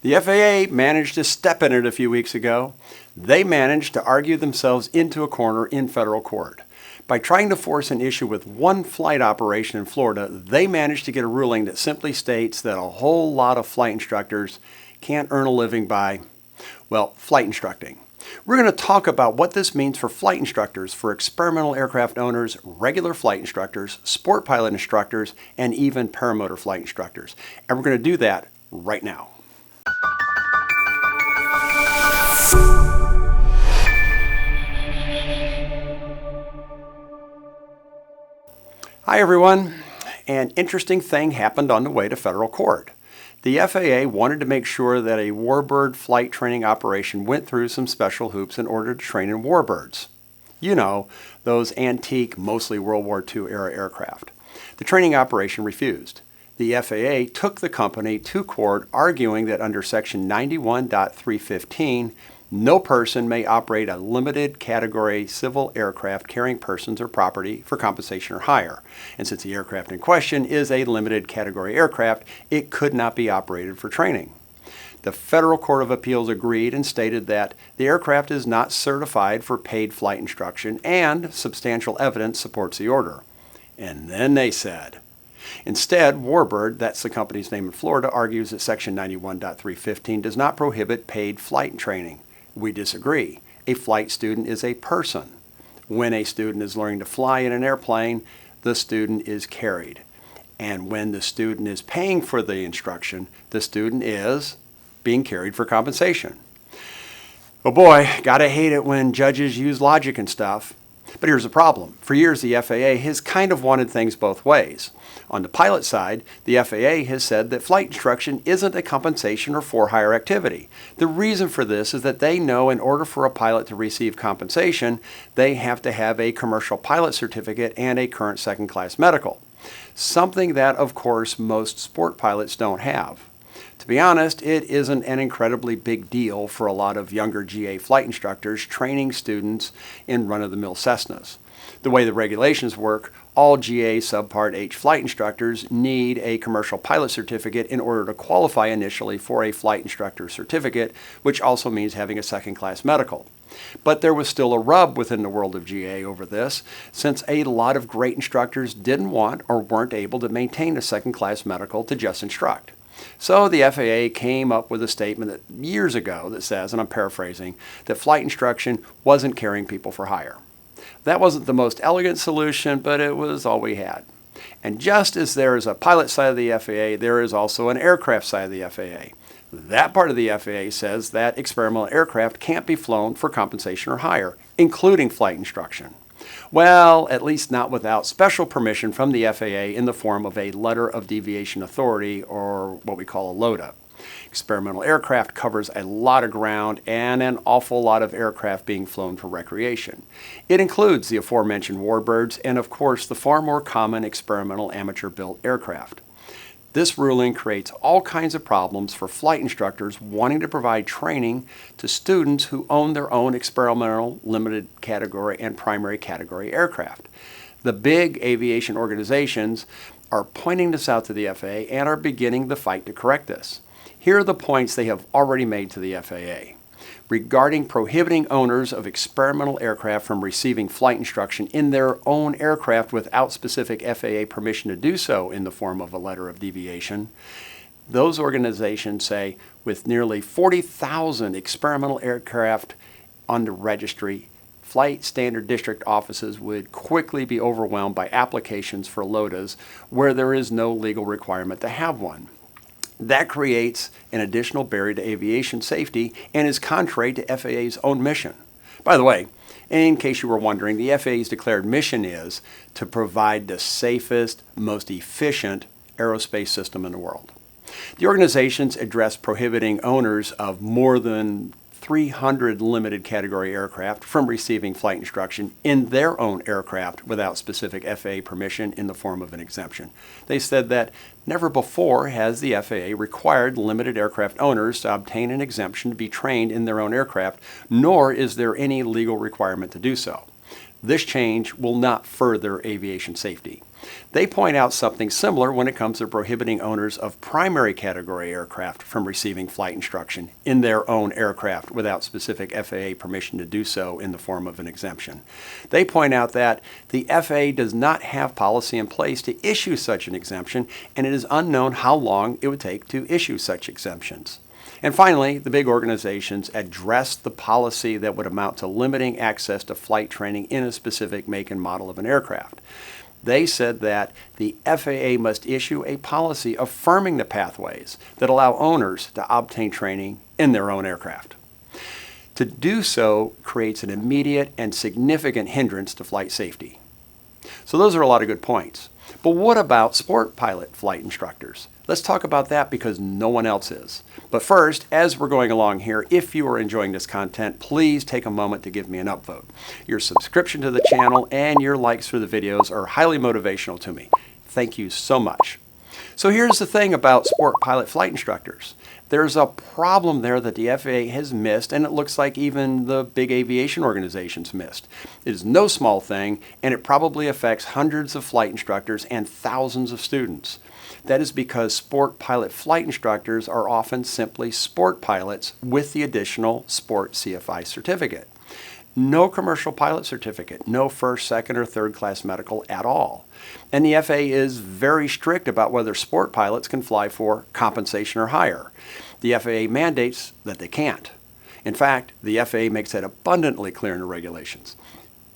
The FAA managed to step in it a few weeks ago. They managed to argue themselves into a corner in federal court. By trying to force an issue with one flight operation in Florida, they managed to get a ruling that simply states that a whole lot of flight instructors can't earn a living by, well, flight instructing. We're going to talk about what this means for flight instructors, for experimental aircraft owners, regular flight instructors, sport pilot instructors, and even paramotor flight instructors. And we're going to do that right now. Hi everyone. An interesting thing happened on the way to federal court. The FAA wanted to make sure that a Warbird flight training operation went through some special hoops in order to train in Warbirds. You know, those antique, mostly World War II era aircraft. The training operation refused. The FAA took the company to court, arguing that under Section 91.315, no person may operate a limited category civil aircraft carrying persons or property for compensation or hire. And since the aircraft in question is a limited category aircraft, it could not be operated for training. The Federal Court of Appeals agreed and stated that the aircraft is not certified for paid flight instruction and substantial evidence supports the order. And then they said, instead, Warbird, that's the company's name in Florida, argues that Section 91.315 does not prohibit paid flight training. We disagree. A flight student is a person. When a student is learning to fly in an airplane, the student is carried. And when the student is paying for the instruction, the student is being carried for compensation. Oh boy, gotta hate it when judges use logic and stuff. But here's the problem. For years, the FAA has kind of wanted things both ways. On the pilot side, the FAA has said that flight instruction isn't a compensation or for-hire activity. The reason for this is that they know in order for a pilot to receive compensation, they have to have a commercial pilot certificate and a current second-class medical. Something that, of course, most sport pilots don't have. To be honest, it isn't an incredibly big deal for a lot of younger GA flight instructors training students in run-of-the-mill Cessnas. The way the regulations work, all GA Subpart H flight instructors need a commercial pilot certificate in order to qualify initially for a flight instructor certificate, which also means having a second-class medical. But there was still a rub within the world of GA over this, since a lot of great instructors didn't want or weren't able to maintain a second-class medical to just instruct. So the FAA came up with a statement years ago that says, and I'm paraphrasing, that flight instruction wasn't carrying people for hire. That wasn't the most elegant solution, but it was all we had. And just as there is a pilot side of the FAA, there is also an aircraft side of the FAA. That part of the FAA says that experimental aircraft can't be flown for compensation or hire, including flight instruction. Well, at least not without special permission from the FAA in the form of a Letter of Deviation Authority, or what we call a LODA. Experimental aircraft covers a lot of ground and an awful lot of aircraft being flown for recreation. It includes the aforementioned Warbirds and, of course, the far more common experimental amateur-built aircraft. This ruling creates all kinds of problems for flight instructors wanting to provide training to students who own their own experimental, limited category, and primary category aircraft. The big aviation organizations are pointing this out to the FAA and are beginning the fight to correct this. Here are the points they have already made to the FAA. Regarding prohibiting owners of experimental aircraft from receiving flight instruction in their own aircraft without specific FAA permission to do so in the form of a letter of deviation, those organizations say with nearly 40,000 experimental aircraft on the registry, flight standard district offices would quickly be overwhelmed by applications for LODAs where there is no legal requirement to have one. That creates an additional barrier to aviation safety and is contrary to FAA's own mission. By the way, in case you were wondering, the FAA's declared mission is to provide the safest, most efficient aerospace system in the world. The organizations address prohibiting owners of more than 300 limited category aircraft from receiving flight instruction in their own aircraft without specific FAA permission in the form of an exemption. They said that never before has the FAA required limited aircraft owners to obtain an exemption to be trained in their own aircraft, nor is there any legal requirement to do so. This change will not further aviation safety. They point out something similar when it comes to prohibiting owners of primary category aircraft from receiving flight instruction in their own aircraft without specific FAA permission to do so in the form of an exemption. They point out that the FAA does not have policy in place to issue such an exemption, and it is unknown how long it would take to issue such exemptions. And finally, the big organizations addressed the policy that would amount to limiting access to flight training in a specific make and model of an aircraft. They said that the FAA must issue a policy affirming the pathways that allow owners to obtain training in their own aircraft. To do so creates an immediate and significant hindrance to flight safety. So those are a lot of good points. But what about sport pilot flight instructors? Let's talk about that because no one else is. But first, as we're going along here, if you are enjoying this content, please take a moment to give me an upvote. Your subscription to the channel and your likes for the videos are highly motivational to me. Thank you so much. So here's the thing about sport pilot flight instructors. There's a problem there that the FAA has missed, and it looks like even the big aviation organizations missed. It is no small thing, and it probably affects hundreds of flight instructors and thousands of students. That is because sport pilot flight instructors are often simply sport pilots with the additional sport CFI certificate. No commercial pilot certificate, no first, second, or third class medical at all. And the FAA is very strict about whether sport pilots can fly for compensation or higher. The FAA mandates that they can't. In fact, the FAA makes that abundantly clear in the regulations.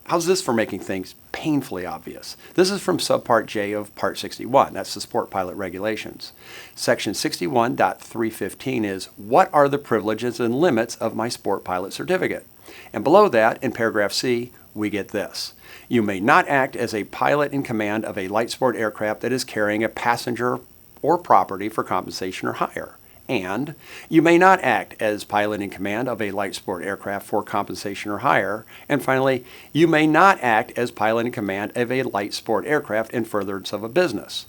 How's this for making things painfully obvious? This is from Subpart J of Part 61. That's the sport pilot regulations. Section 61.315 is, what are the privileges and limits of my sport pilot certificate? And below that, in paragraph C, we get this. You may not act as a pilot in command of a light sport aircraft that is carrying a passenger or property for compensation or hire. And you may not act as pilot in command of a light sport aircraft for compensation or hire. And finally, you may not act as pilot in command of a light sport aircraft in furtherance of a business.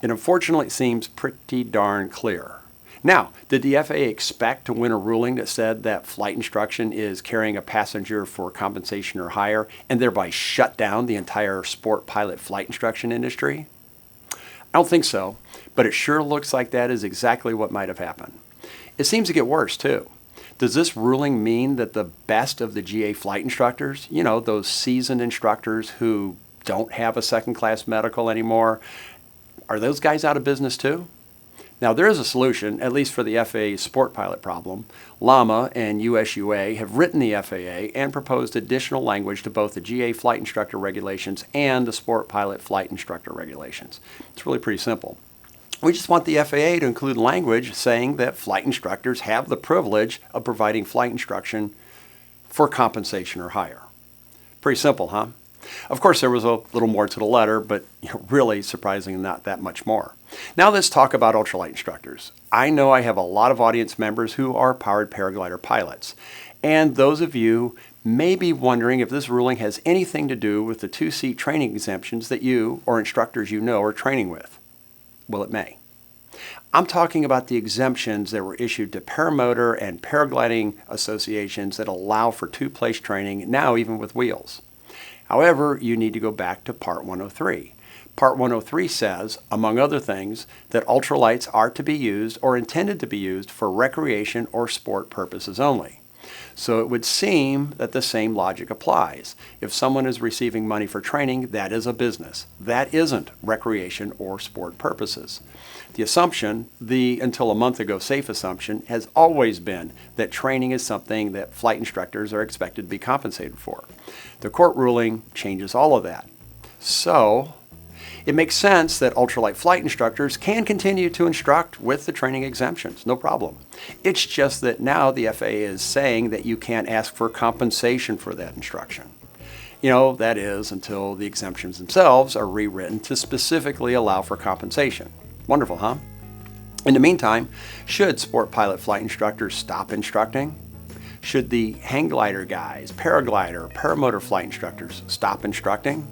It unfortunately seems pretty darn clear. Now, did the FAA expect to win a ruling that said that flight instruction is carrying a passenger for compensation or hire and thereby shut down the entire sport pilot flight instruction industry? I don't think so, but it sure looks like that is exactly what might have happened. It seems to get worse, too. Does this ruling mean that the best of the GA flight instructors, you know, those seasoned instructors who don't have a second-class medical anymore, are those guys out of business, too? Now, there is a solution, at least for the FAA's sport pilot problem. LAMA and USUA have written the FAA and proposed additional language to both the GA flight instructor regulations and the sport pilot flight instructor regulations. It's really pretty simple. We just want the FAA to include language saying that flight instructors have the privilege of providing flight instruction for compensation or hire. Pretty simple, huh? Of course, there was a little more to the letter, but really surprisingly not that much more. Now let's talk about ultralight instructors. I know I have a lot of audience members who are powered paraglider pilots, and those of you may be wondering if this ruling has anything to do with the two-seat training exemptions that you or instructors you know are training with. Well, it may. I'm talking about the exemptions that were issued to paramotor and paragliding associations that allow for two-place training, now even with wheels. However, you need to go back to Part 103. Part 103 says, among other things, that ultralights are to be used or intended to be used for recreation or sport purposes only. So it would seem that the same logic applies. If someone is receiving money for training, that is a business. That isn't recreation or sport purposes. The assumption, the until a month ago safe assumption, has always been that training is something that flight instructors are expected to be compensated for. The court ruling changes all of that. So it makes sense that ultralight flight instructors can continue to instruct with the training exemptions, no problem. It's just that now the FAA is saying that you can't ask for compensation for that instruction. You know, that is until the exemptions themselves are rewritten to specifically allow for compensation. Wonderful, huh? In the meantime, should sport pilot flight instructors stop instructing? Should the hang glider guys, paraglider, paramotor flight instructors stop instructing?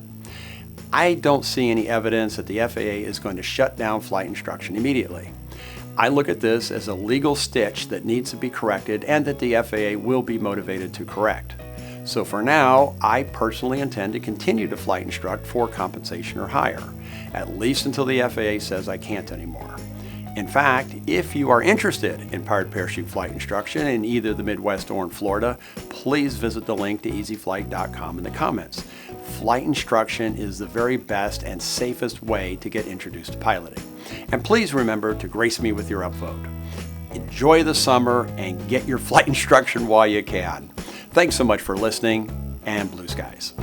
I don't see any evidence that the FAA is going to shut down flight instruction immediately. I look at this as a legal stitch that needs to be corrected and that the FAA will be motivated to correct. So for now, I personally intend to continue to flight instruct for compensation or higher, at least until the FAA says I can't anymore. In fact, if you are interested in powered parachute flight instruction in either the Midwest or in Florida, please visit the link to easyflight.com in the comments. Flight instruction is the very best and safest way to get introduced to piloting. And please remember to grace me with your upvote. Enjoy the summer and get your flight instruction while you can. Thanks so much for listening, and blue skies.